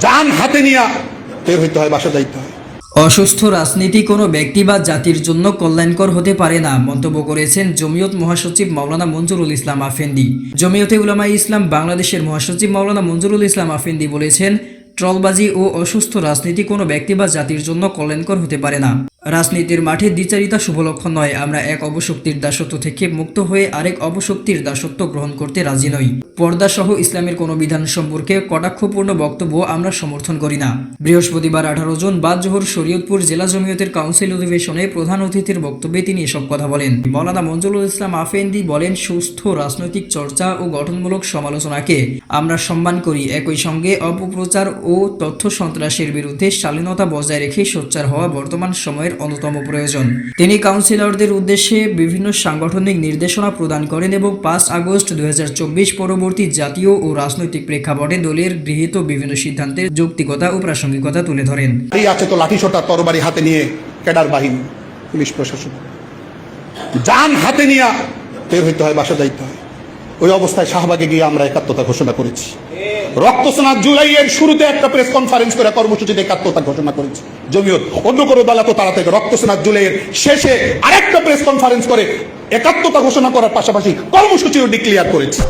যান হাতে নিয়ে বের হইতে হয়, বাসা যাইতে হয়। অসুস্থ রাজনীতি কোনো ব্যক্তি বা জাতির জন্য কল্যাণকর হতে পারে না মন্তব্য করেছেন জমিয়ত মহাসচিব মাওলানা মঞ্জুরুল ইসলাম আফেন্দি। জমিয়তে উলামায়ে ইসলাম বাংলাদেশের মহাসচিব মাওলানা মঞ্জুরুল ইসলাম আফেন্দি বলেছেন, ট্রলবাজি ও অসুস্থ রাজনীতি কোনো ব্যক্তি বা জাতির জন্য কল্যাণকর হতে পারে না। রাজনীতির মাঠে দ্বিচারিতা শুভ লক্ষণ নয়। আমরা এক অবশক্তির দাসত্ব থেকে মুক্ত হয়ে আরেক অবশক্তির দাসত্ব গ্রহণ করতে রাজি নই। পর্দাসহ ইসলামের কোনো বিধান সম্পর্কে কটাক্ষপূর্ণ বক্তব্য আমরা সমর্থন করি না। বৃহস্পতিবার 18 জুন বাদ জোহর শরীয়তপুর জেলা জমিয়তের কাউন্সিল অধিবেশনে প্রধান অতিথির বক্তব্যে তিনি এসব কথা বলেন। মাওলানা মঞ্জুরুল ইসলাম আফেন্দি বলেন, সুস্থ রাজনৈতিক চর্চা ও গঠনমূলক সমালোচনাকে আমরা সম্মান করি। একই সঙ্গে অপপ্রচার ও তথ্য সন্ত্রাসের বিরুদ্ধে শালীনতা বজায় রেখে সোচ্চার হওয়া বর্তমান সময়ের অন্যতম প্রয়োজন। তিনি কাউন্সিলরদের উদ্দেশ্যে বিভিন্ন সাংগঠনিক নির্দেশনা প্রদান করেন এবং 5 আগস্ট 2024 পরবর্তী জাতীয় ও রাজনৈতিক প্রেক্ষাপটে দলের গৃহীত বিভিন্ন সিদ্ধান্তের যৌক্তিকতা ও প্রাসঙ্গিকতা তুলে ধরেন। এই আছে তো লাঠিসোঁটা তরবারি হাতে নিয়ে ক্যাডার বাহিনী, পুলিশ প্রশাসন, যান হাতে নিয়ে বের হইতে হয়, বাসা যাইতে হয়। ওই অবস্থায় শাহবাগে গিয়ে আমরা একাত্মতা ঘোষণা করেছি। রক্তস্নাত জুলাইয়ের শুরুতে একটা প্রেস কনফারেন্স করে কর্মসূচিতে একাত্মতা ঘোষণা করেছি জমিয়ত। অন্য কোনো দল তো তারা থেকে রক্তস্নাত জুলাইয়ের শেষে আরেকটা প্রেস কনফারেন্স করে একাত্মতা ঘোষণা করার পাশাপাশি কর্মসূচিও ডিক্লেয়ার করেছি।